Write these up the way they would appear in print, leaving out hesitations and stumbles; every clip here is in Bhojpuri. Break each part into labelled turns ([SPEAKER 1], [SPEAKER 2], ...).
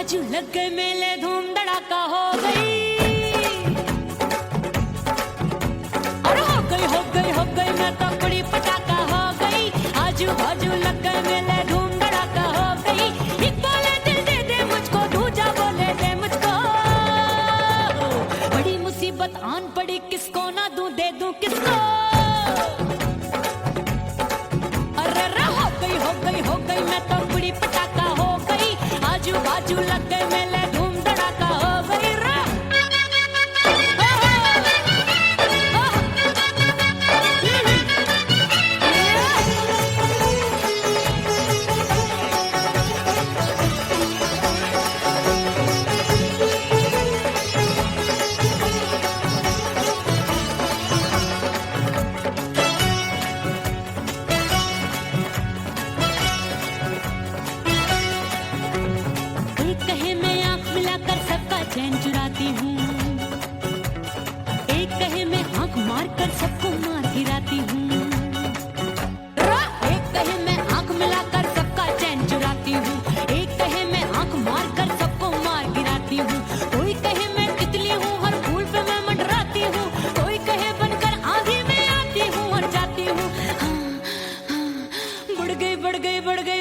[SPEAKER 1] बाजू लग गए मेले, धूम धड़ाका हो गई। और हो गई मैं तो बड़ी पटाखा हो गई। आजू बाजू लग गए मेले, धूम धड़ाका हो गई। एक बोले दिल दे दे मुझको, दूजा बोले दे मुझको। बड़ी मुसीबत आन पड़ी, किसको ना दूं दे दूं किसको। हो गई मैं तो बड़ी पटाखा हो गई। आजू बाजू लग गए मेले, धूम धड़ाका हो गई। चैन चुराती हूँ, एक कहे मैं आंख मार कर सबको मार गिराती हूँ। एक कहे मैं आंख मिलाकर सबका चैन चुराती हूँ, एक कहे मैं आंख मार कर सबको मार गिराती हूँ। कोई कहे मैं तितली हूँ, हर फूल पे मैं मंडराती हूँ। कोई कहे बनकर आंधी में आती हूँ और जाती हूँ।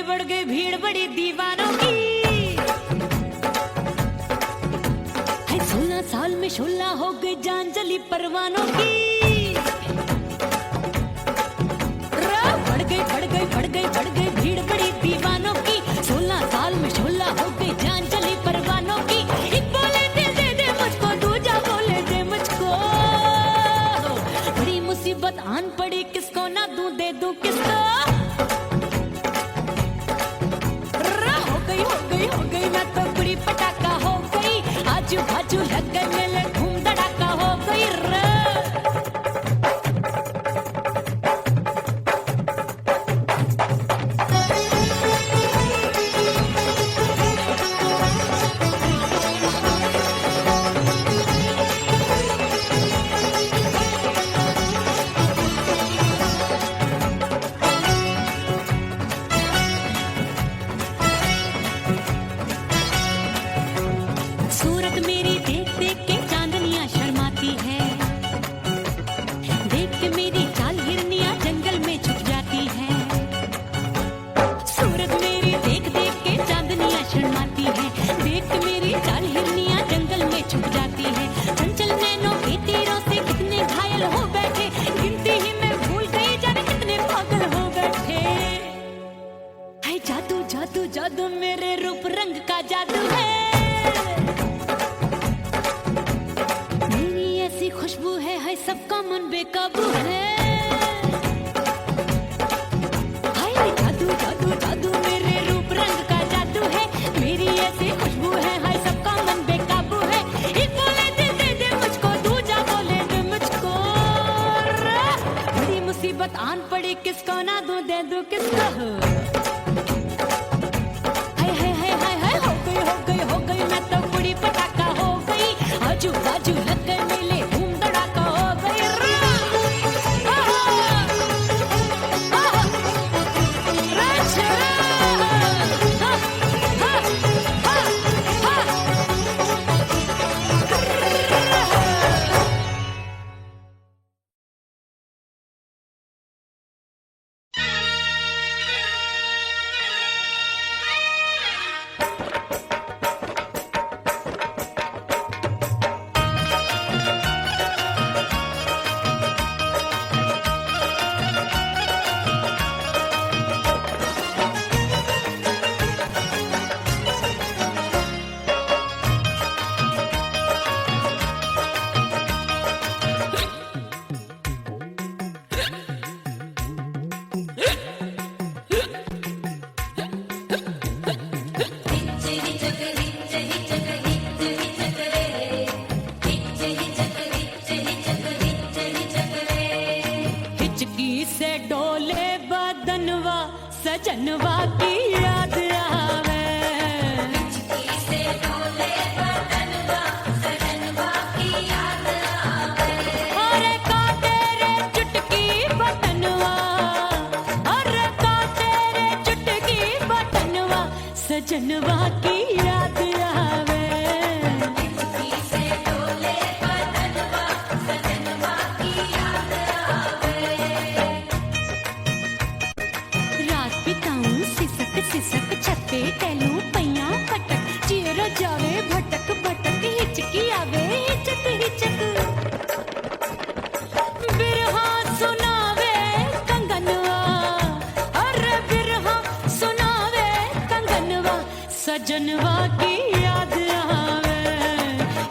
[SPEAKER 1] बढ़ गई भीड़ बड़ी दीवानों की। 16 साल में शोला हो गई, जान जली परवानों की। बढ़ गई भीड़ बड़ी दीवानों की। 16 साल में शोला हो गई, जान जली परवानों की। एक बोले दिल दे दे मुझको, दूजा बोले दे मुझको। बड़ी मुसीबत आन पड़ी, किसको ना दूं दे दूं किसको। हो गई मैं तो बड़ी पटाखा हो गई। आजू बाजू लग गए मेले, धूम धड़ाका हो गई। सूरत मेरी देख देख के चांदनियां शर्माती है। देख के मेरी चाल हिरनियां जंगल में छुप जाती है। सूरत मेरी देख देख के चांदनियां शर्माती है। देख के मेरी चाल हिरनियां जंगल में छुप जाती है। चंचल नैनों के तीरों से कितने घायल हो बैठे, गिनती ही मैं भूल गई, जाने कितने पागल हो बैठे। है जादू जादू जादू मेरे रूप रंग का जादू है। खुशबू है सबका मन बेकाबू है। हाय जादू जादू जादू मेरे रूप रंग का जादू है। मेरी ऐसी खुशबू है सबका मन बेकाबू है। एक बोले दिल दे दे मुझको, दूजा बोले दे मुझको। बड़ी मुसीबत आन पड़ी, किसको ना दूं दे दूं किसको। हो गई मैं तो बड़ी पटाखा हो गई। आजू बाजू लग गए मेले, धूम धड़ाका हो गई। सजनवा की याद आवे। से डोले बदनवा, सजनवा की याद आवे। अरे का तेरे चुटकी बटनवा, अरे का तेरे चुटकी बटनवा, सजनवा की याद आवे। सजनवा की याद आवे,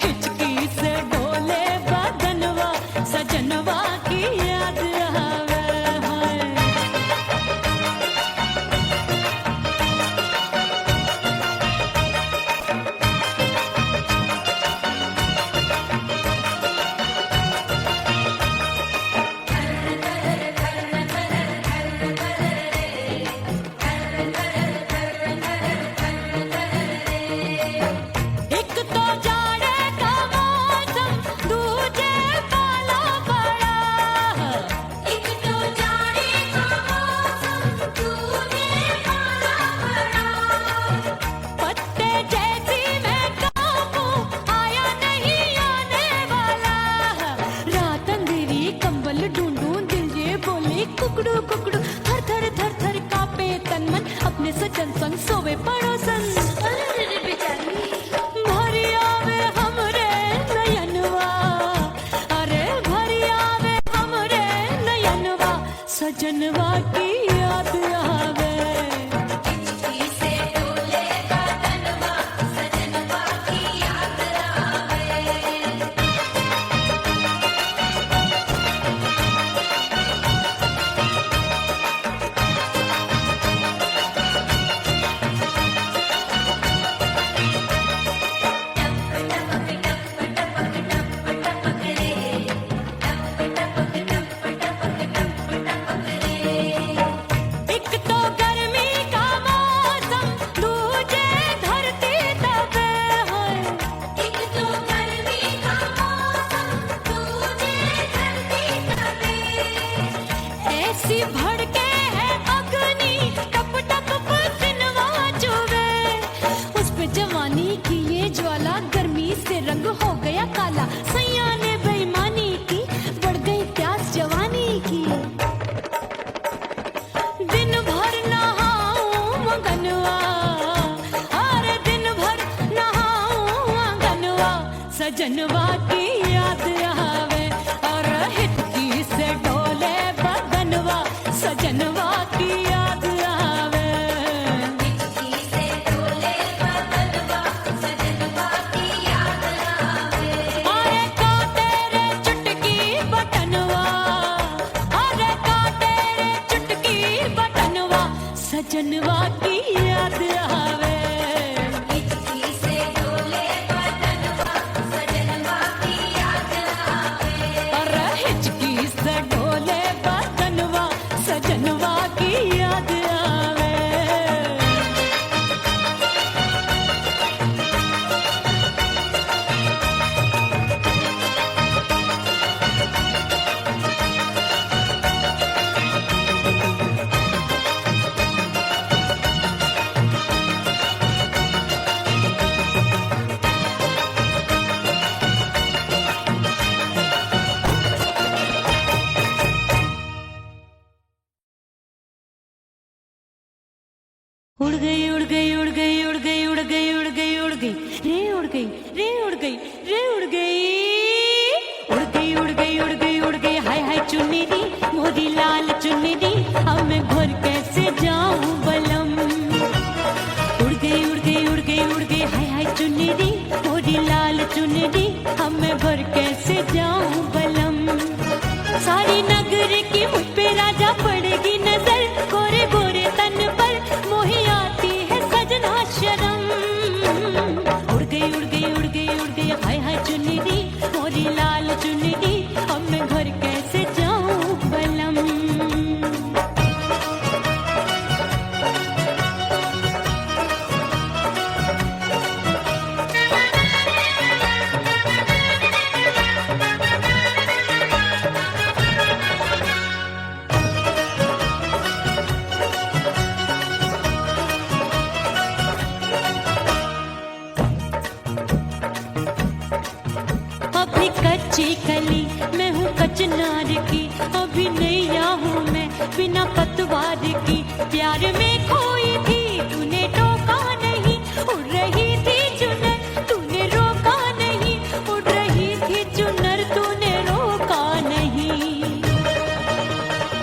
[SPEAKER 1] हिचकी से डोले बदनवा, सजनवा की याद आवे हाय। एक तो जाड़े का मौसम, दूजे पाला पड़ा। एक तो जाड़े का मौसम, दूजे पाला पड़ा। पत्ते जैसी मैं कांपूं, आया नहीं आने वाला। रात अंधेरी कंबल ढूंढूं, दिल ये बोले कुकड़ू कुकड़ू। थर थर थर थर कांपे तन मन, अपने सजन संग सोवे पड़ोसन। भरी आवे हमरे नयनवा, अरे भरी आवे हमरे नयनवा, सजनवा की याद आवे। हिचकी से डोले बदनवा, सजनवा की याद आवे। एक तो गर्मी का मौसम, दूजे धरती तपे हाय। एक तो गर्मी का मौसम, दूजे धरती तपे। ऐसी भड़के है अग्नि, टप टप पसीनवा चुभे। उस पे जवानी की ये ज्वाला, गर्मी से रंग हो गया काला। सैया ने बेईमानी की, बढ़ गई प्यास जवानी की। दिन भर नहाऊं मगनवा, अरे दिन भर नहाऊं आंगनवा, सजनवा की याद आवे। और हिचकी से डोले बदनवा, सजनवा की याद आवे। हिचकी से डोले बदनवा, सजनवा की याद आवे। अरे का तेरे चुटकी बटनवा, अरे का तेरे चुटकी बटनवा, सजनवा की याद आवे। हिचकी से डोले बदनवा, सजनवा की याद आवे। अरे हिचकी से डोले बदनवा, सजनवा की याद आवे। उड़ गई उड़ गई उड़ गई उड़ गई उड़ गई उड़ गई उड़ गई रे उड़ गई रे उड़ गई रे उड़ गई उड़ गई उड़ गई उड़ गई उड़ गई हाय हाय चुन्नी दी मोरी लाल चुन्नी दी अब मैं घर कैसे जाऊं बलम उड़ गई उड़ गई उड़ गई उड़ गई हाय हाय चुन्नी दी मोरी लाल चुन्नी दी अब मैं घर कैसे जाऊं बलम सारी नगर की मुझ पे राजा पड़ेगी नजर गोरे गोरे तन पर मोही आती है सजना शर्म उड़ गई उड़ गई उड़ गई उड़ गई हाय हाय चुन्नी दी मोरी लाल चुन्नी दी अब मैं घर कैसे जाऊं बलम अभी कच्ची कली मैं हूँ कचनार की अभी नैया हूँ मैं बिना पतवार की प्यार में खोई थी तूने टोका नहीं उड़ रही थी चुनर तूने रोका नहीं उड़ रही थी चुनर तूने रोका नहीं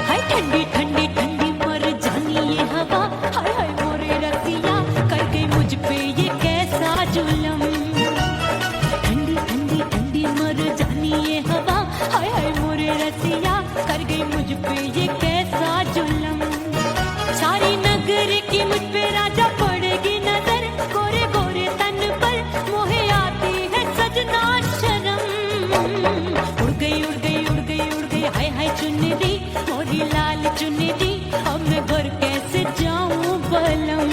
[SPEAKER 1] हाय ठंडी ठंडी ठंडी मर जानी ये हवा हाय हाय मोरे रसिया कर गई मुझ पे ये हाय चुनरी मोरी लाल चुनरी, अब मैं घर कैसे जाऊं बलम।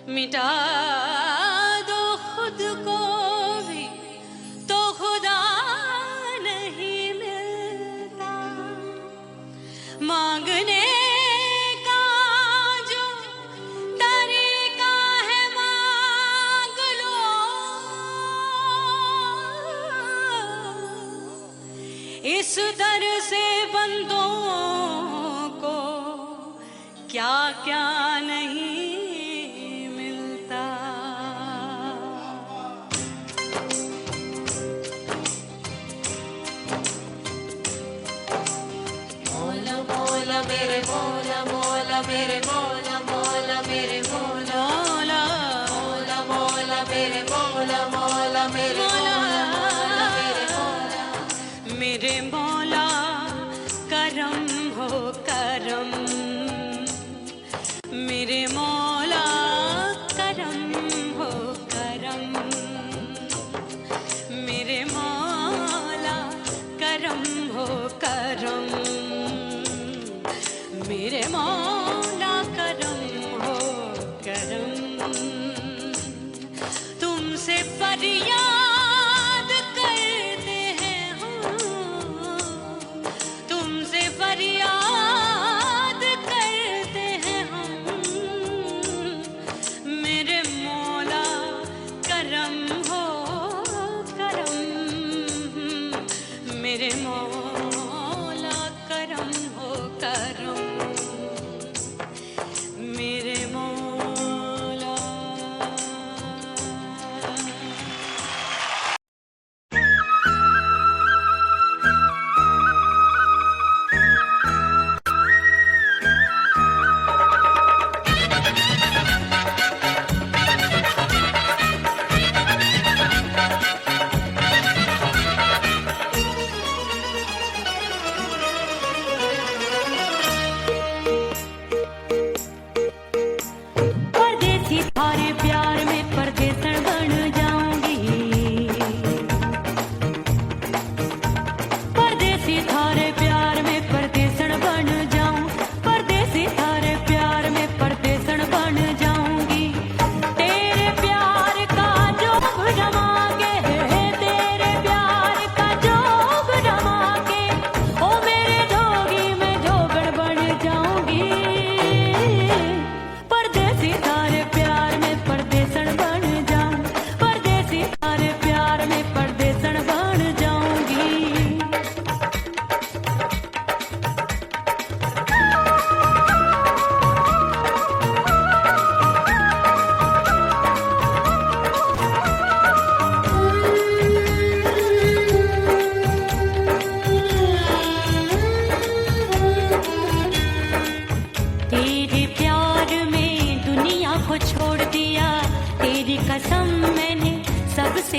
[SPEAKER 2] मिटा दो खुद को भी तो खुदा नहीं मिलता। मांगने का जो तरीका है मांग लो, इस दर से बंदों को क्या क्या नहीं मेरे मौला मौला मेरे मौला मौला मेरे मौला मौला मौला मेरे मौला मौला मेरे मौला मेरे मौला मेरे मौला करम हो करम, मेरे मौला करम हो करम, मेरे मौला करम हो करम, मेरे मौला करम।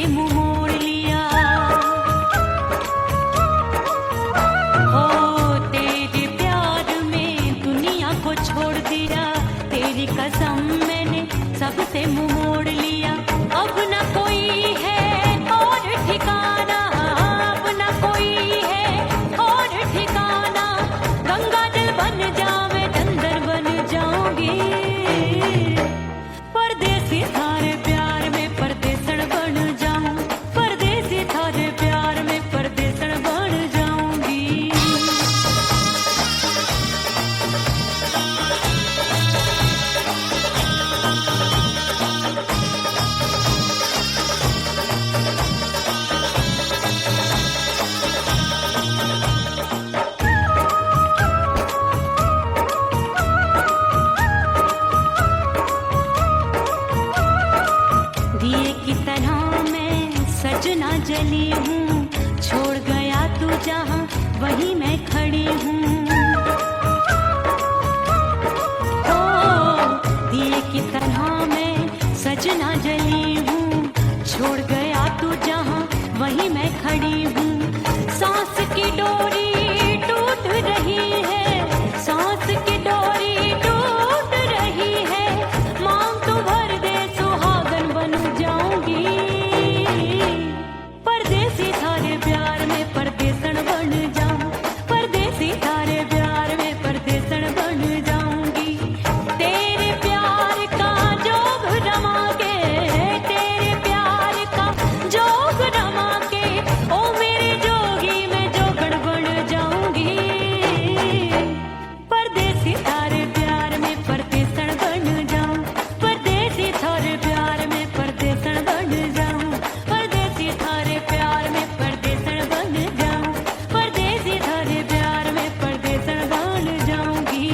[SPEAKER 1] मुंह मोड़ लिया। हो तेरे प्यार में दुनिया को छोड़ दिया, तेरी कसम मैंने सबसे मुंह मोड़ लिया। अब न कोई है और ठिकाना, अब न कोई है और ठिकाना। गंगा जल बन जावे चंदन बन जाऊंगी, परदेसी थारे प्यार में परदेसण बन जाऊं, परदेसी थारे प्यार में परदेसण बन जाऊंगी। दिए की तरह मैं सजना जली हूँ, छोड़ गया तू जहाँ वहीं मैं खड़ी हूँ। ओ दिए की तरह मैं सजना जली हूँ, छोड़ गया तू जहाँ वहीं मैं खड़ी हूँ। सांस की डोरी टूट रही है, सांस की डोरी टूट रही है। मांग तू भर दे सुहागन बन जाऊंगी, परदेसी थारे प्यार में परदेसण बन जाऊं, परदेसी थारे प्यार में परदेसण बन जाऊंगी। तेरे प्यार का जोग रमा के, तेरे प्यार का जोग रमा के, ओ मेरे जोगी मैं जोगण बन जाऊंगी, परदेसी थारे प्यार में परदेसण बन जाऊं, परदेसी थारे प्यार में परदेसण बन जाऊं, परदेसी थारे प्यार में परदेसण बन जाऊं, परदेसी थारे प्यार में परदेसण बन जाऊंगी।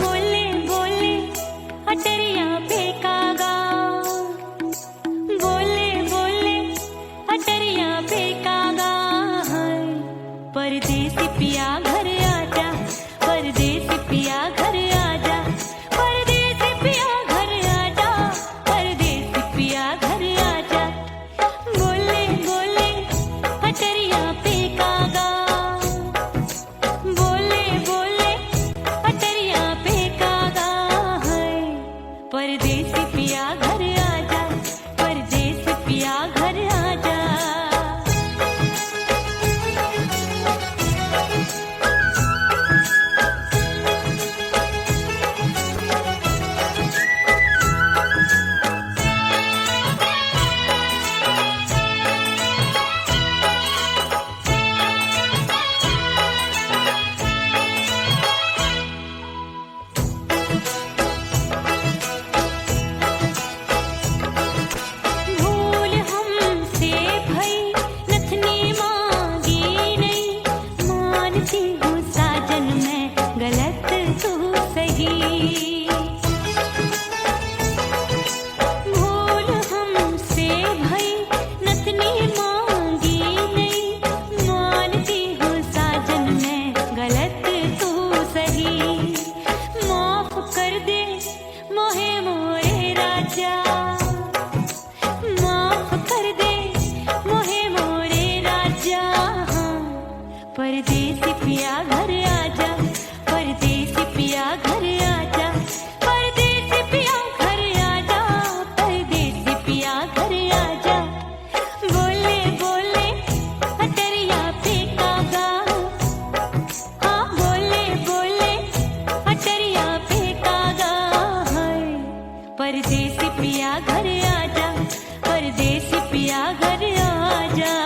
[SPEAKER 1] बोले बोले अटरिया पे कागा, बोले बोले अटरिया पे कागा। परदेसी पिया घर आजा, परदेसी पिया घर आजा, परदेसी पिया घर आजा, परदेसी पिया घर आजा। बोले बोले अटरिया पे कागा, बोले बोले अटरिया पे कागा है। परदेसी पिया घर आजा, परदेसी पिया घर आजा। भूल हमसे भई नथनी मांगी नहीं, मानती हूँ साजन मैं गलत तू सही। भूल हमसे भई नथनी मांगी नहीं, मानती हूँ साजन मैं गलत तू सही। माफ कर दे मोहे मोरे राजा, माफ कर दे मोहे मोरे राजा। परदेसी पिया घर आजा, परदेसी पिया घर आजा, परदेसी पिया घर आजा, परदेसी पिया घर आजा। बोले बोले अटरिया पे कागा, हाँ बोले बोले अटरिया पे कागा है। परदेसी पिया घर आजा, परदेसी पिया घर आजा।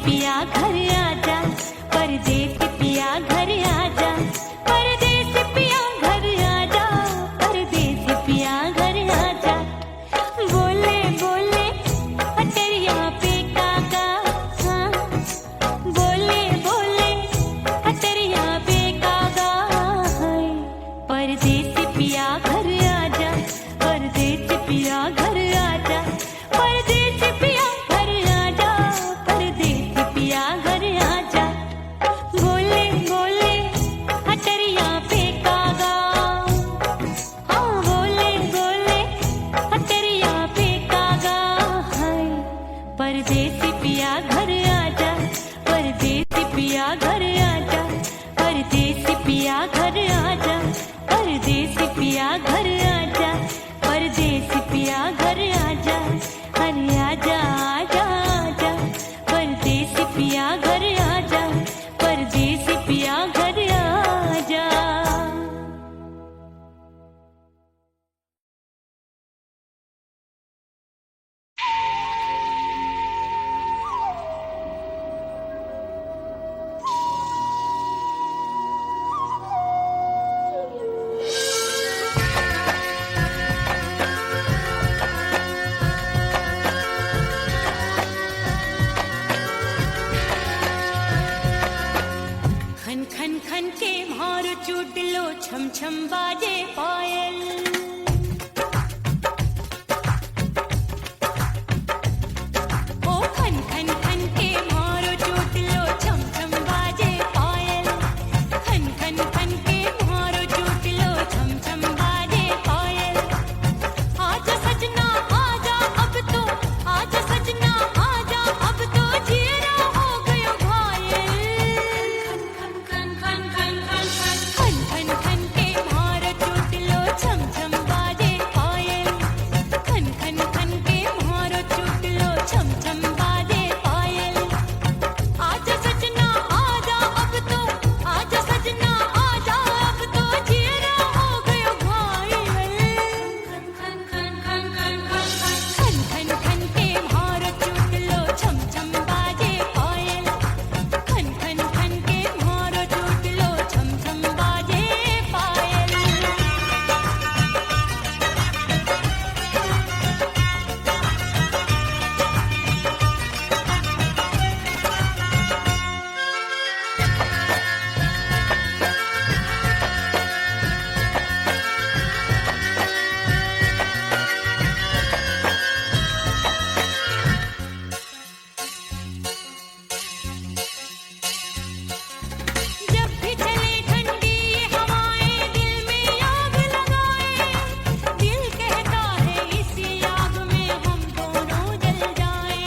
[SPEAKER 1] पिया घर आजा, परदेसी पिया घर आजा, परदेसी पिया घर आजा, परदेसी पिया घर आजा। बोले बोले अटरिया पे काका, हाँ बोले बोले अटरिया पे काका, हाय परदेसी पिया घर आजा, परदेसी पिया घर आजा, परदेसी पिया घर आजा, परदेसी पिया घर आजा। बोले बोले अटरिया पे कागा, हाँ बोले बोले अटरिया पे कागा, हाय परदेसी पिया घर आजा, परदेसी पिया घर आजा, परदेसी पिया घर आजा, परदेसी पिया घर आजा, परदेसी पिया घर आजा, अरे आजा आजा आजा, परदेसी पिया घर आजा, परदेसी पिया घर आजा। खन खन खन के मारो चुटलो, छम छम बाजे पायल, ओ खन खन खन के मारो चुटलो, छम छम बाजे पायल, खन खन खन के मारो चुटलो, छम छम बाजे पायल। आजा सजना आजा अब तो, आजा सजना आजा अब तो, जीरा हो गयो घायल। खन खन खन खन खन खन खन के मारो चुटलो, छम छम बाजे पायल, खन खन खन के मारो चुटलो, छम छम बाजे पायल। आजा सजना आजा अब तो, आजा सजना आजा अब तो, जीरा हो गयो घायल। खन खन खन खन खन खन खन के मारो चुटलो, छम छम बाजे पायल, खन खन खन के मारो चुटलो, छम छम बाजे पायल। जब भी चले ठंडी ये हवाएं, दिल में आग लगाए, दिल कहता है इसी आग में हम दोनों जल जाएं।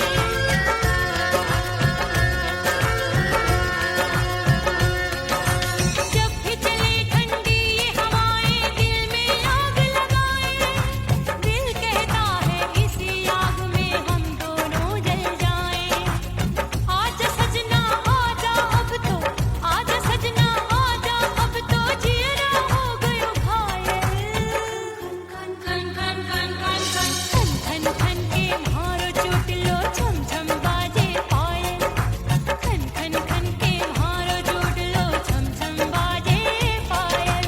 [SPEAKER 1] जब भी चले ठंडी ये हवाएं, दिल में आग लगाए, दिल कहता है इसी आग में हम दोनों जल जाएं। आजा सजना आजा अब तो, आजा सजना आजा अब तो, जीरा हो गयो घायल। खन खन खन खन खन खन खन खन के मारो चुटलो, छम छम बाजे पायल, खन खन खन के मारो चुटलो, छम छम बाजे पायल।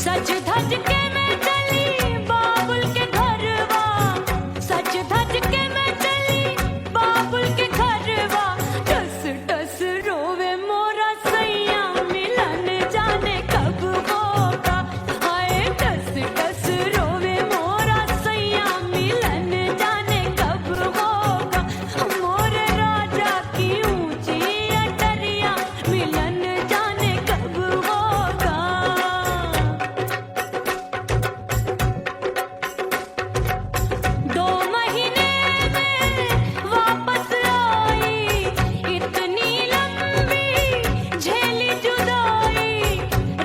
[SPEAKER 1] सज धज के मैं चली बाबुल के घरवा, सज धज के मैं चली बाबुल के घरवा, टस टस रोवे मोरा सैया मिलन जाने कब होगा, हाय टस टस रोवे मोरा सैया मिलन जाने कब होगा, मोरे राजा की ऊंची अटरिया मिलन जाने कब होगा। 2 महीने में वापस आई, इतनी लंबी झेली जुदाई,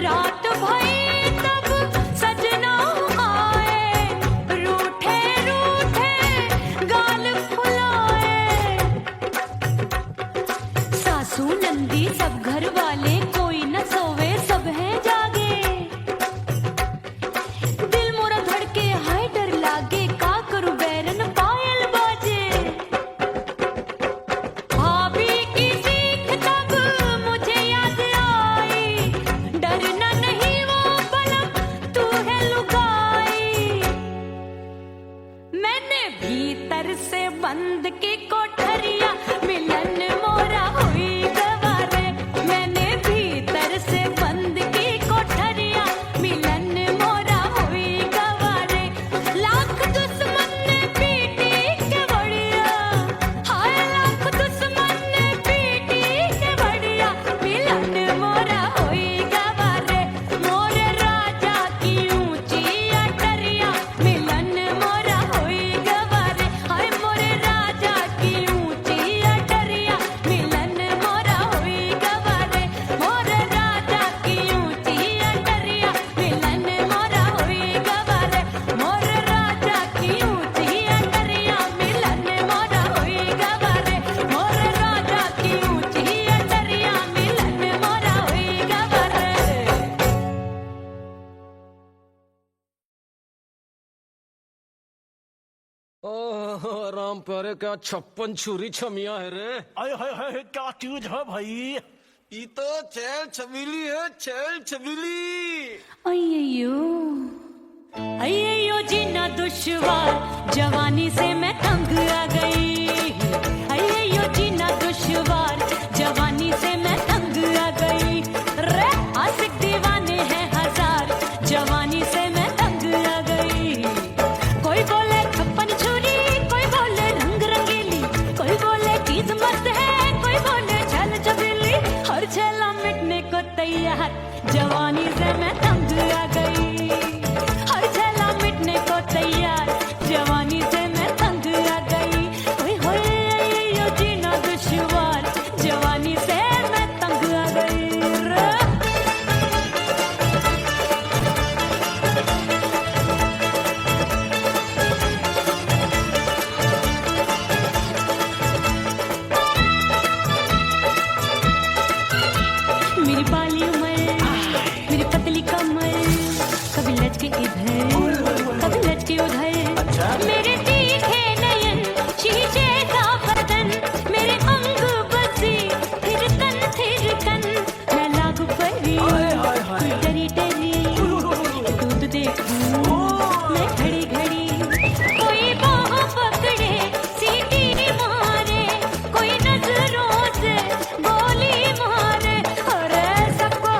[SPEAKER 1] रात भई तब सजना आए, रूठे रूठे गाल फुलाए, सासू नंदी सब घर वाले कोई न सोवे सब हैं जागे, दिल मोरा धड़के हाय डर लागे, का करूं बैरन पायल बाजे, भाभी की सीख तब मुझे याद आई, डरना नहीं वो बलम तू है लुगाई, मैंने भीतर से बंद की कोठरिया मिलन मोरा हुई गवारे, मैंने भीतर से बंद की कोठरिया मिलन मोरा हुई गवारे, लाख दुश्मन ने पीटी के बढ़िया, हाय लाख दुश्मन ने पीटी के बढ़िया, मिलन मोरा हुई गवारे, मोरे राजा की ऊंची अटरिया मिलन मोरा हुई गवारे, हाय मोरे राजा की ऊंची अटरिया मिलन मोरा हुई गवारे, मोरे राजा की ऊंची अटरिया मिलन मोरा हुई गवारे, मोरे राजा की ऊंची अटरिया मिलन मोरा हुई गवारे, मोरे राजा की ऊंची अटरिया मिलन मोरा हुई गवारे।
[SPEAKER 3] ओह राम प्यारे, क्या 56 छुरी छमिया है रे।
[SPEAKER 4] आय हाय हाय क्या चीज है भाई।
[SPEAKER 3] ये तो चैल छबीली है, चैल छबीली।
[SPEAKER 1] अय्यो अय्यो जीना दुश्वार, जवानी से मैं तंग आ गई, अय्यो जीना दुश्वार, जवानी से मैं तंग आ गई, रे आशिक दीवाने हैं हजार, जवानी से मैं तंग आ गई, कोई बोले 56 छुरी, कोई बोले रंग रंगीली, कोई बोले चीज मस्त है, कोई बोले छल छबीली, हर छेला मिटने को तैयार, जवानी से मैं तंग आ गई, हर छेला मिटने को तैयार, जवानी से मैं तंग आ गई, ओए होए यो जीना दुश्वार, जवानी से मैं तंग आ गई रे। मेरी बाली उम्र, मेरी पतली कमर, कभी लचके इधर, कभी लचके उधर, मेरे तीखे नयन, शीशे का बदन, मेरे अंग बसी, थिरकन, मैं लागू परी, डरी डरी, दूध देखूं, मैं घड़ी घड़ी, कोई बाह पकड़े, सीटी मारे, कोई नजरों से गोली मारे, अरे सबको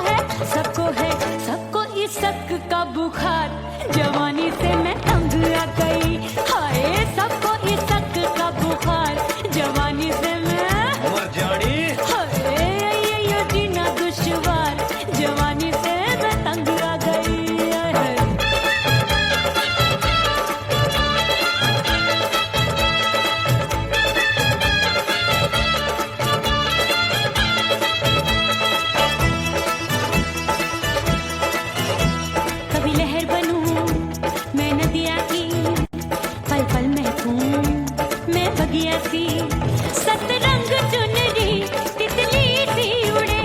[SPEAKER 1] है, सबको इस शक का बुखार, जवानी से मैं तंग आ गई, हाय सबको इस शक का बुखार, जवानी से मैं
[SPEAKER 4] मर जानी।
[SPEAKER 1] हाय ये जीना दुश्वार, जवानी से मैं तंग आ गई, हाय। कभी लहर बनूं मैं नदिया की, पल पल महकूं मैं बगिया सी, सतरंग चुनरी तितली सी उड़े,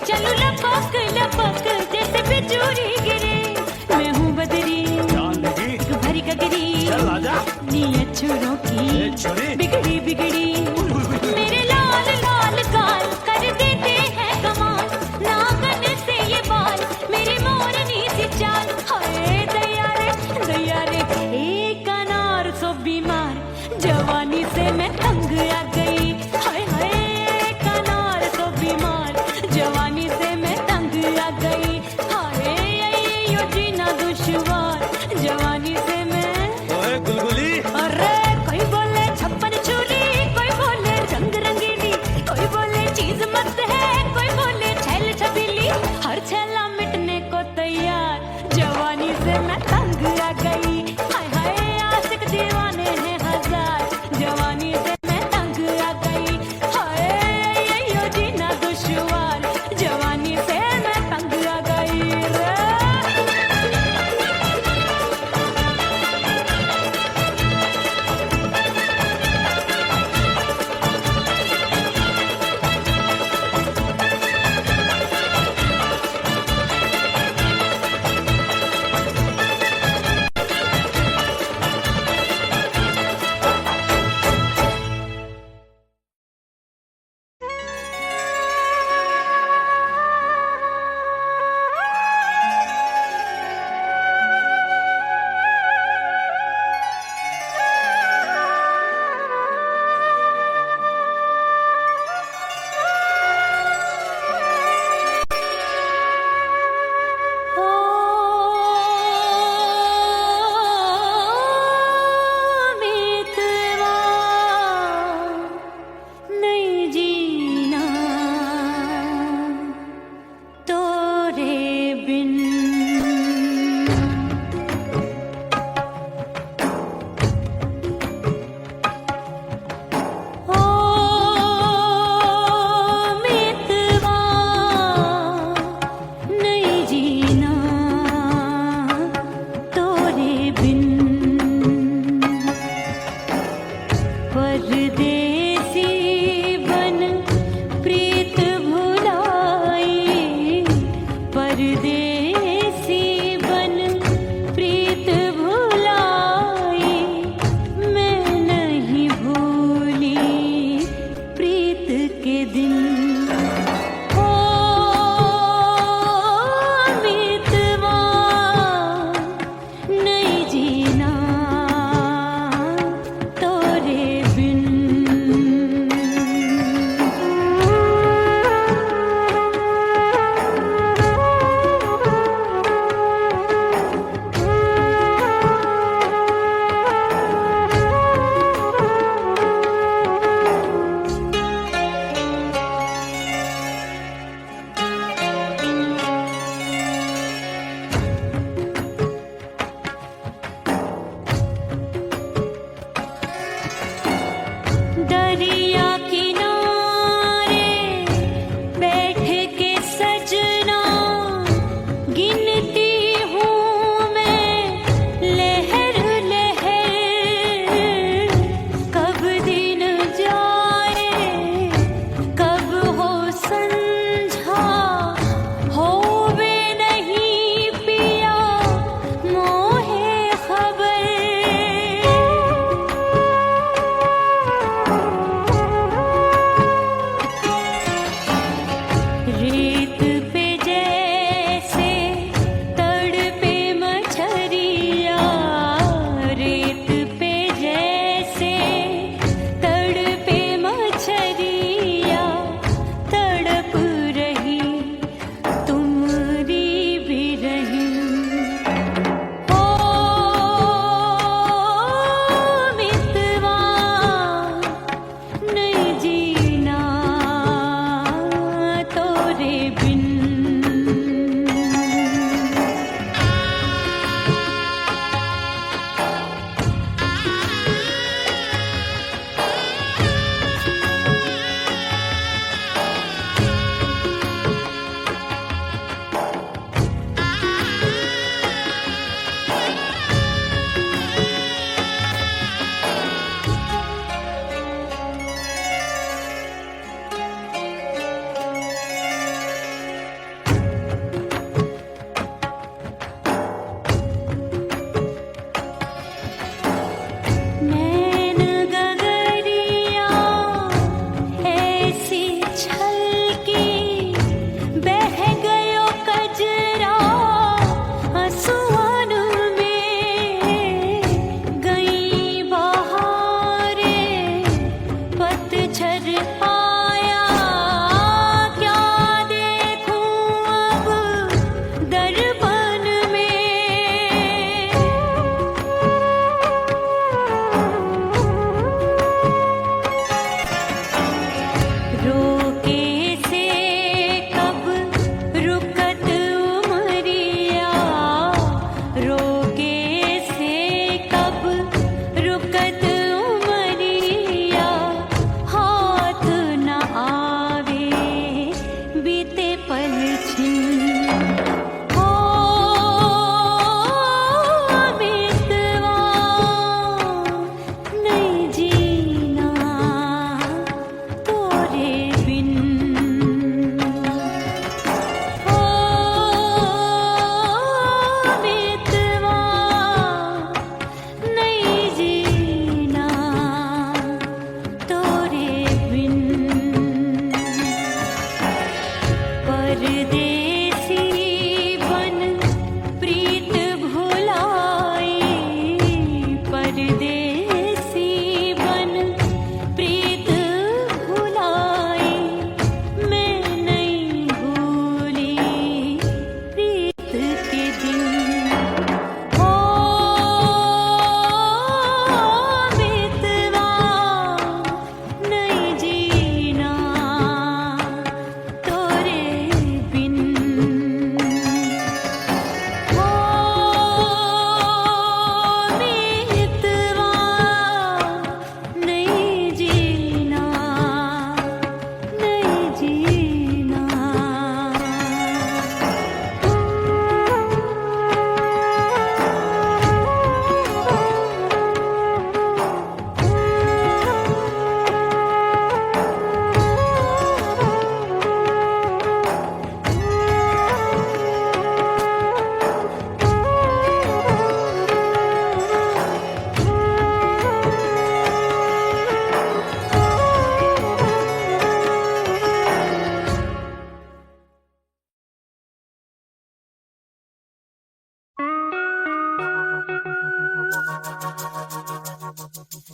[SPEAKER 1] चलूं लपक लपक जैसे बिजूरी गिरे, मैं हूँ बदरी
[SPEAKER 4] जान लगी।
[SPEAKER 1] भरी गगरी,
[SPEAKER 4] चल आजा।
[SPEAKER 1] नीयत छुरों की
[SPEAKER 4] छुरी।
[SPEAKER 1] बिगड़ी बिगड़ी, मेरे लाल लाल गाल कर देते हैं कमाल, नागन से ये बाल मेरी मोरनी सी चाल, परदेसी बन प्रीत भुलाई, मैं नहीं भूली प्रीत के दिन। ओ मीतवा नहीं जीना तोरे बिन।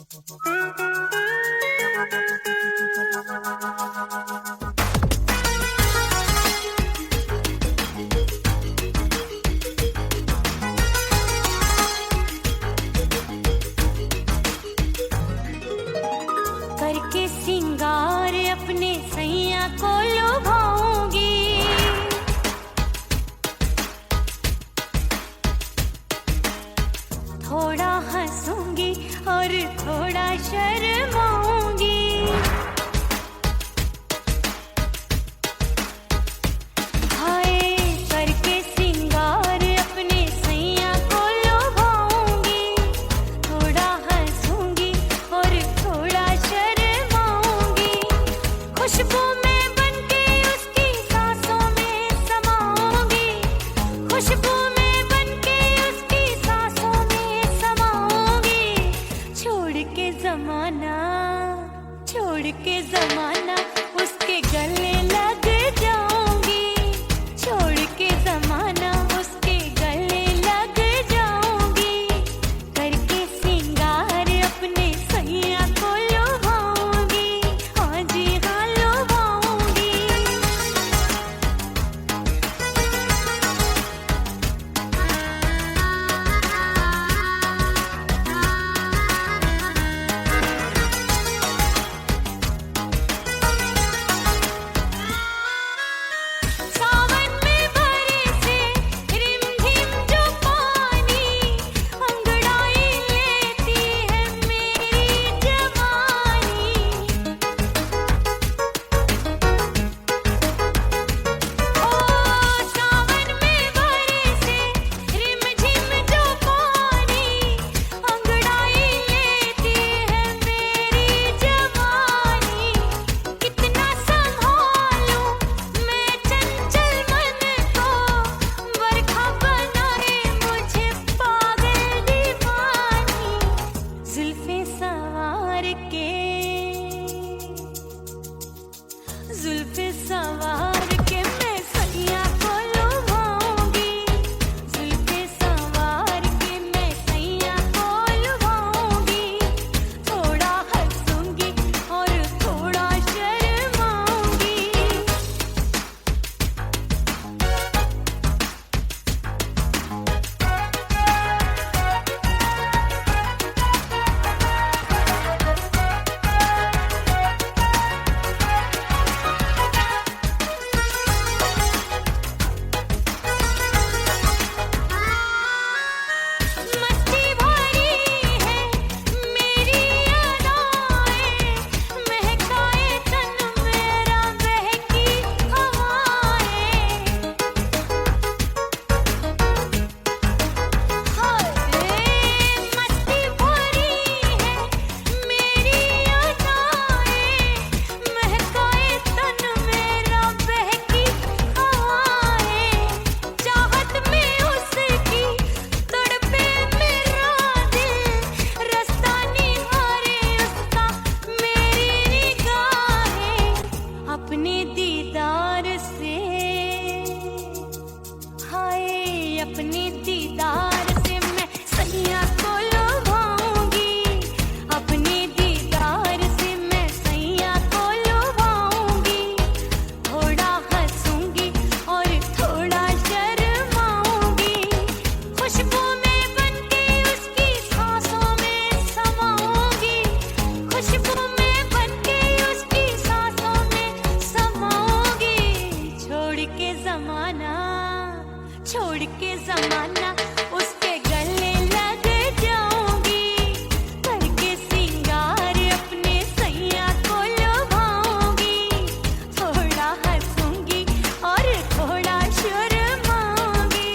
[SPEAKER 1] करके सिंगार अपने सैया को लुभाऊंगी, थोड़ा हंसूंगी और थोड़ा शर्माऊंगी। हाय करके सिंगार अपने सैया को लुभाऊंगी, थोड़ा हंसूंगी और थोड़ा शर्माऊंगी। खुशबू में बनके उसकी सांसों में समाऊंगी, खुशबू में बनके उसकी सांसों में समाऊंगी। छोड़ के जमाना उसके गले लग जाऊंगी, छोड़ के जमाना उसके गले लग जाऊंगी। करके सिंगार अपने सैया को लुभाऊंगी, हाँ जी हाँ लुभाऊंगी। सावन में बरसे रिमझिम जो पानी, अंगड़ाई लेती है मेरी जवानी। ओ सावन में बरसे रिमझिम जो पानी, अंगड़ाई लेती है मेरी जवानी। कितना संभालूं मैं चंचल मन को, बरखा बनाए मुझे पागल दीवानी। जुल्फे सवार के मैं सैया को लुभाऊंगी, जुल्फे सवार के मैं सैया को लुभाऊंगी। थोड़ा हंसूंगी और थोड़ा शर्माऊंगी। मस्ती भरी है मेरी अदाएं, महकाए तन मेरा बहकी हवाएं। हाय मस्ती भरी है मेरी अदाएं, महकाए तन मेरा बहकी हवाएं। चाहत में उसकी तड़पे मेरा दिल, रास्ता निहारे उसका मेरी निगाहें। अपने दीदार से हाय अपने दीदार से मैं सैया को लुभाऊंगी, अपने दीदार से मैं सैया को लुभाऊंगी। थोड़ा हंसूंगी और थोड़ा शर्माऊंगी। खुशबू में बनके उसकी सांसों में समाऊंगी, खुशबू में बनके उसकी सांसों में समाऊंगी। छोड़ के जमाना उसके गले लग जाऊंगी। करके सिंगार अपने सैया को लुभाऊंगी, थोड़ा हंसूंगी और थोड़ा शर्माऊंगी।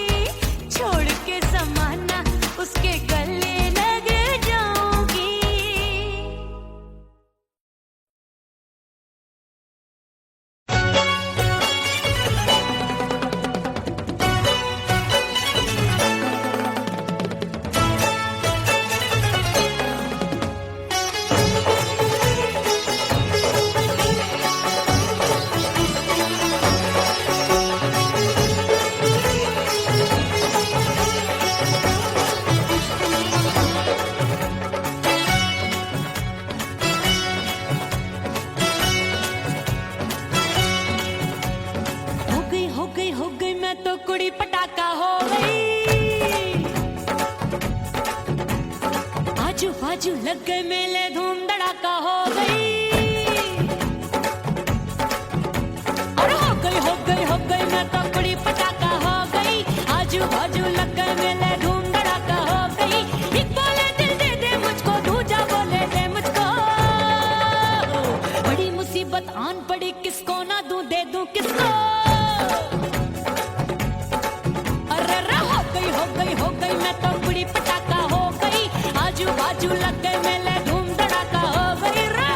[SPEAKER 1] छोड़ के जमाना उसके गले लग जाऊंगी। मैं तो कुड़ी पटाखा हो गई। आजू बाजू लग गए मेले, धूम धड़ाका हो गई। और हो गई मैं तो कुड़ी पटाखा हो गई। आजू बाजू लग गए मेले, धूम धड़ाका हो गई। एक बोले दिल दे दे मुझको, दूजा बोले दे मुझको। बड़ी मुसीबत आन पड़ी, किसको ना दूं दे दूं किसको। अरे हो गई मैं तो कुड़ी पटाखा हो गई। आजू बाजू लग गए मेले, धूम धड़ाका हो गई रे।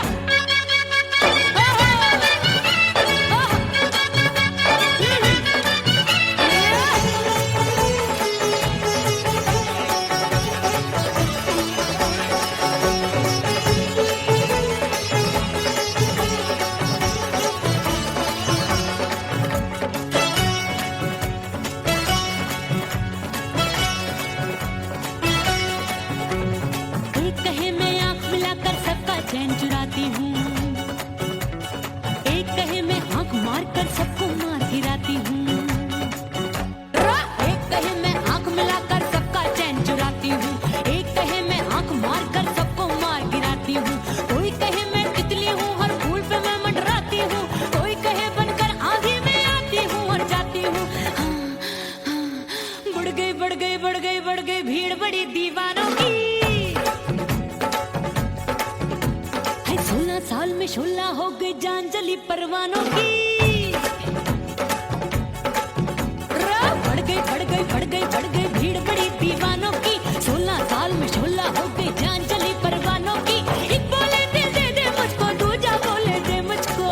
[SPEAKER 1] एक कहे मैं आंख मिलाकर सबका चैन चुराती हूँ, एक कहे मैं आंख मारकर सबको मार गिराती हूँ। एक कहे मैं आंख मिलाकर सबका चैन चुराती हूँ, एक कहे मैं आंख मारकर सबको मार गिराती हूँ। कोई कहे मैं तितली हूँ, हर फूल पे मैं मंडराती हूँ। कोई कहे बनकर आंधी में आती हूँ और जाती हूँ। बढ़ गई भीड़ बड़ी दीवानों की। 16 साल में शोला हो गई, जान जली परवानों की। बढ़ गई भीड़ बड़ी दीवानों की। 16 साल में शोला हो गई, जान जली परवानों की। एक बोले दिल दे दे मुझको, दूजा बोले दे मुझको।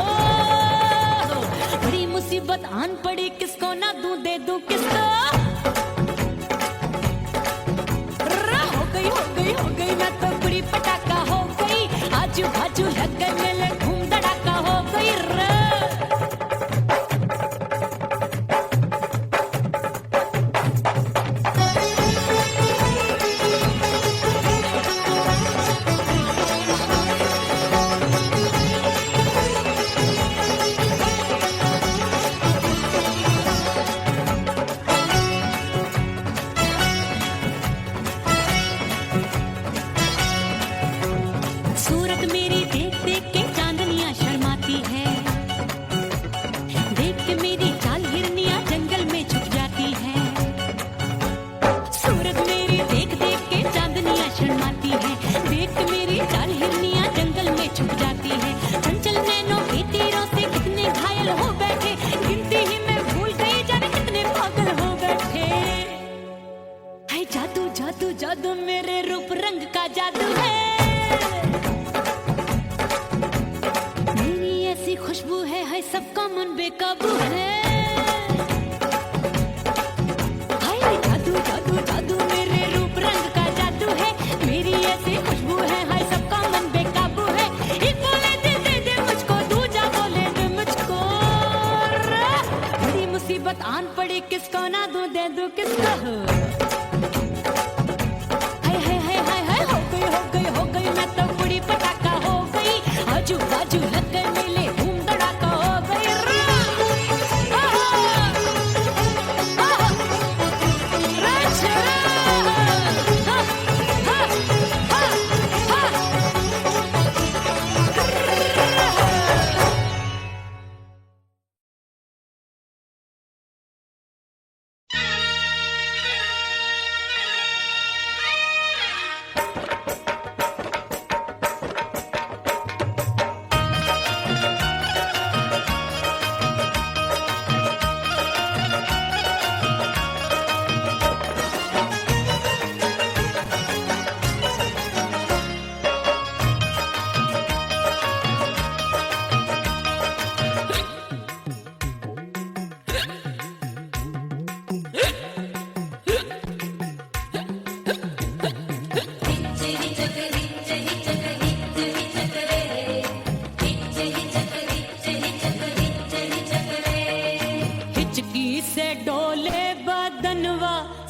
[SPEAKER 1] बड़ी मुसीबत आन पड़ी, किसको ना दूं दे दूं किसको। हो गई मैं तो कुड़ी पटाखा हो गई। आजू बाजू लग गए मेले, धूम धड़ाका हो गई रे। सूरत मेरी देख देख के चांदनियां शर्माती है। देख के मेरी चाल हिरनियां जंगल में छुप जाती है। सूरत मेरी देख देख के चांदनियां शर्माती है। देख के मेरी चाल हिरनियां जंगल में छुप जाती है। चंचल नैनों के तीरों से कितने घायल हो बैठे, गिनती ही मैं भूल गई जाने कितने पागल हो बैठे। है जादू जादू जादू मेरे रूप रंग का जादू है। ऐसी खुशबू है सबका मन बेकाबू है। हाय जादू जादू जादू मेरे रूप रंग का जादू है। मेरी ऐसी खुशबू है सबका मन बेकाबू है। एक बोले दिल दे दे मुझको, दूजा बोले दे मुझको। बड़ी मुसीबत आन पड़ी, किसको ना दूं दे दूं किसको। हो गई मैं तो कुड़ी पटाखा हो गई। आजू बाजू लग गए मेले, धूम धड़ाका हो गई रे।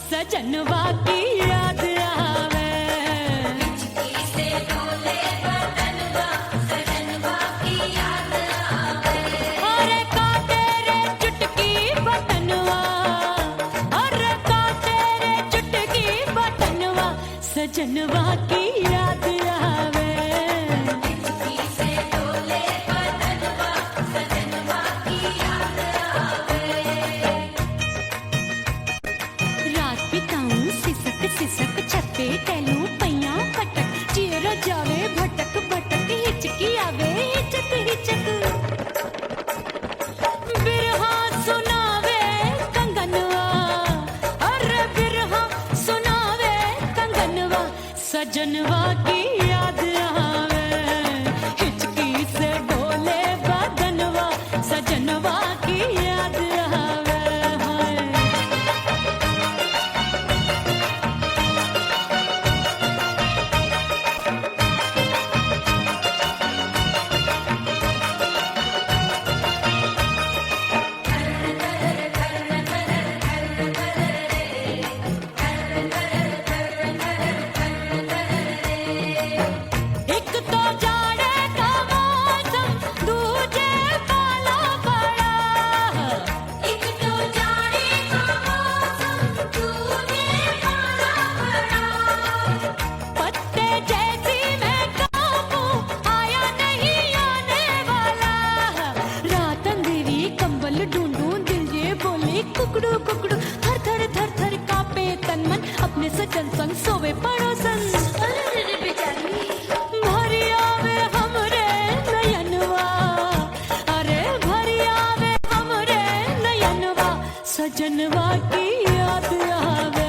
[SPEAKER 1] सजनवा की याद आवे। और का तेरे चुटकी बटनवा सजन संग सोवे पड़ोसन भरी आवे हमरे नयनवा अरे भरी आवे हमरे नयनवा सजनवा की याद आवे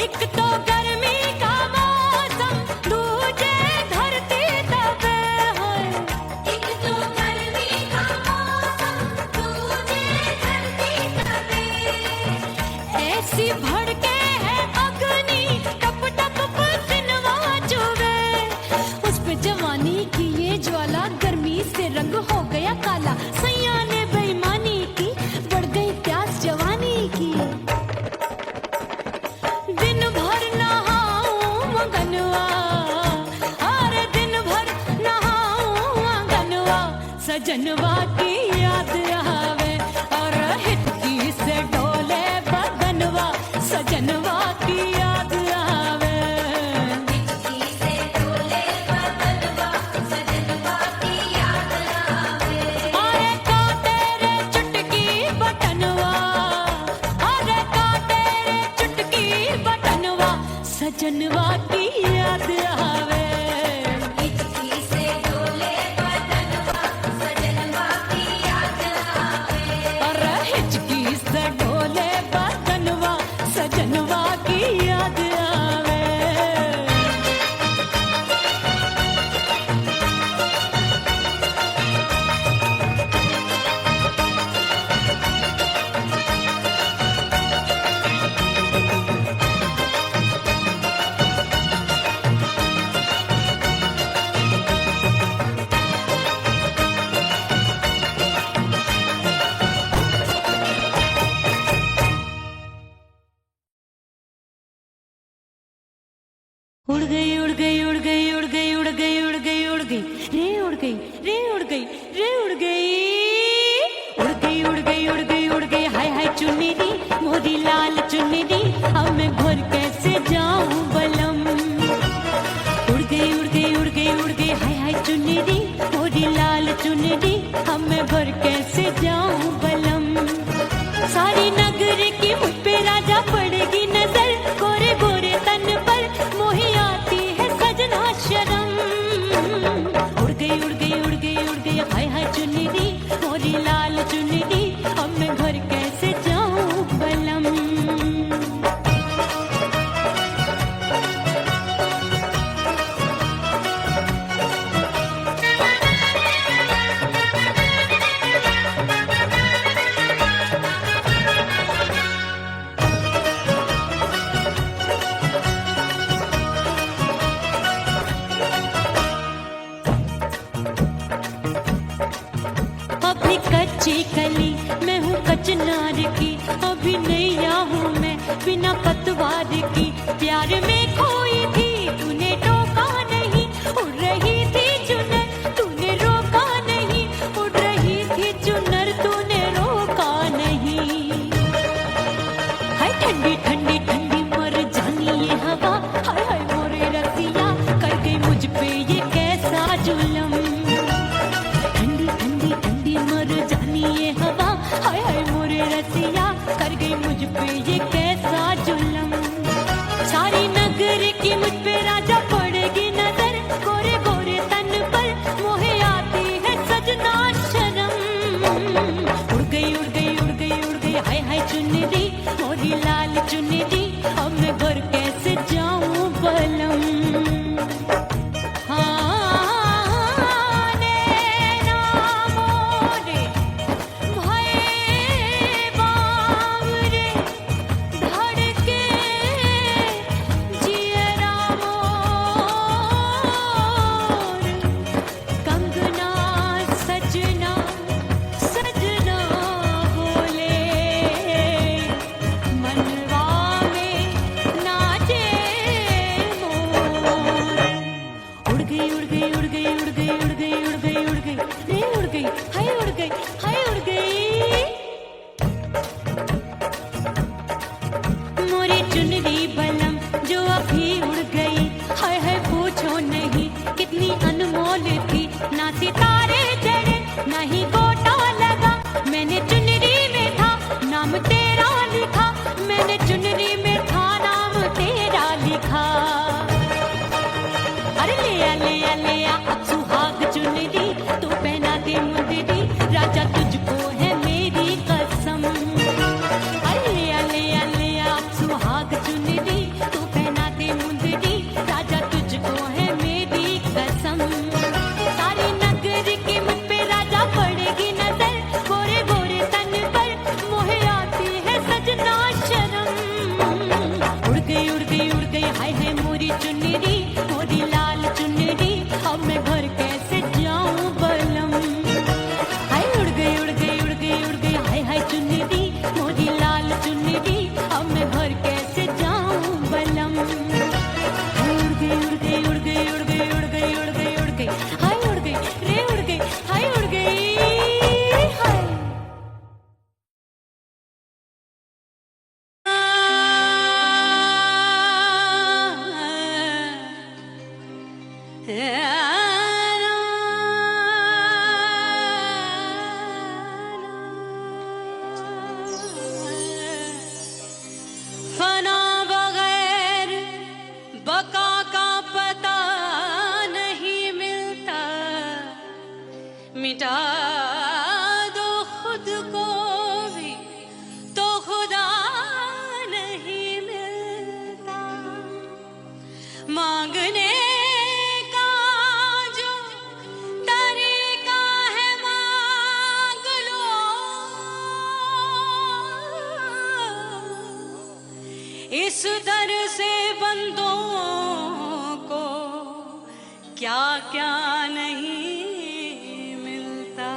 [SPEAKER 1] एक तो गर्मी का मौसम दूजे धरती तपे है एक तो गर्मी का मौसम दूजे धरती तपे ऐसी भड़के है अग्नि टप टप पसीनवा चुवे उस पे जवानी की ये ज्वाला गर्मी से रंग हो गया काला सैया ने बेईमानी की बढ़ गई प्यास जवानी की दिन भर नहाऊं मगनवा अरे दिन भर नहाऊं मगनवा सजनवा की याद आवे और हिचकी से डोले बदनवा सजनवा की याद आवे हिचकी से डोले बदनवा सजनवा की याद आवे अरे का तेरे चुटकी बटनवा अरे का तेरे चुटकी बटनवा सजनवा की याद आवे हिचकी से डोले बदनवा सजनवा की याद आवे अरे हिचकी से डोले बदनवा सजनवा की याद आवे उड़ गई उड़ गई उड़ गई उड़ गई उड़ गई उड़ गई उड़ गई रे उड़ गई रे उड़ गई रे उड़ गई उड़ गई उड़ गई उड़ गई उड़ गई हाय हाय चुन्नी दी मोरी लाल चुन्नी दी अब मैं घर कैसे जाऊं बलम उड़ गई उड़ गई उड़ गई उड़ गई हाय हाय चुन्नी दी मोरी लाल चुन्नी दी अब मैं घर कैसे जाऊं बलम सारी नगर की मुझ पे राजा पड़ेगी नजर गोरे गोरे तन पर मोही आती है सजना शर्म उड़ गई उड़ गई उड़ गई उड़ गई हाय हाय चुन्नी दी मोरी लाल चुन्नी दी अब मैं घर कैसे जाऊं बलम अभी कच्ची कली मैं हूँ कचनार की अभी नैया हूँ मैं बिना पतवार की प्यार में खोई थी तूने टोका नहीं उड़ रही थी चुनर तूने रोका नहीं उड़ रही थी चुनर तूने रोका नहीं हाय ठंडी ठंडी ठंडी मर जानी ये हवा हाय हाय मोरे रसिया कर गई मुझ पे ये कैसा जुलम ठंडी ठंडी ठंडी मर जानी ये हवा हाय हाय मोरे रसिया कर गई मुझ पे ये कैसा जुलम सारी नगर की चुनरी बलम जो अभी उड़ गई, हाय हाय पूछो नहीं कितनी अनमोल थी। ना सितारे चढ़े ना ही गोटा लगा, मैंने चुनरी में था नाम तेरा लिखा, मैंने चुनरी में था नाम तेरा लिखा। अरे ले आ अब सुहाग चुनरी, तू पहना दे मुंदरी, राजा तुझको है मेरी कसम। अरे ले आ अब सुहाग चुनरी, तू पहना दे मुंदरी, राजा तुझको है मेरी कसम। सारी नगर की मुझ पे राजा पड़ेगी नजर, गोरे गोरे तन पर मोहे आती है सजना शर्म। उड़ गई हाय हाय मोरी चुनरी, मोरी लाल चुनरी, अब मैं घर कैसे जाऊं बलम। हाय उड़ गई हाय हाय चुनरी, मोरी लाल चुनरी, अब मैं घर कैसे जाऊं बलम। हाय उड़ गई हाय उड़ गई रे उड़ गई हाय उड़ गई हाय।
[SPEAKER 2] फना बगैर बका का पता नहीं मिलता, मिटा दो खुद को भी तो खुदा नहीं मिलता। मांगने का जो तरीका है मांग लो, इस दर से बंदों को क्या क्या नहीं मिलता।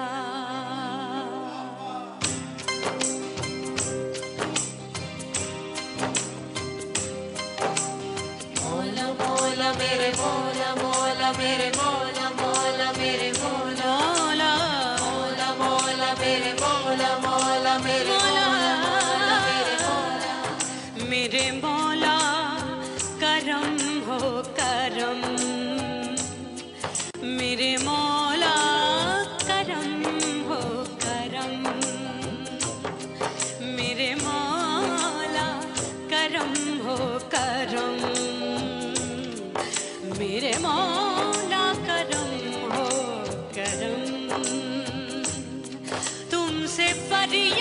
[SPEAKER 2] मौला मौला मेरे मौला मौला मेरे मौला मौला मेरे मौला मौला मौला मेरे मौला मौला मेरे मौला मेरे मौला मेरे मौला करम हो करम। मेरे मौला करम हो करम। मेरे मौला करम हो करम। मेरे मौला करम हो करम। तुमसे फरियाद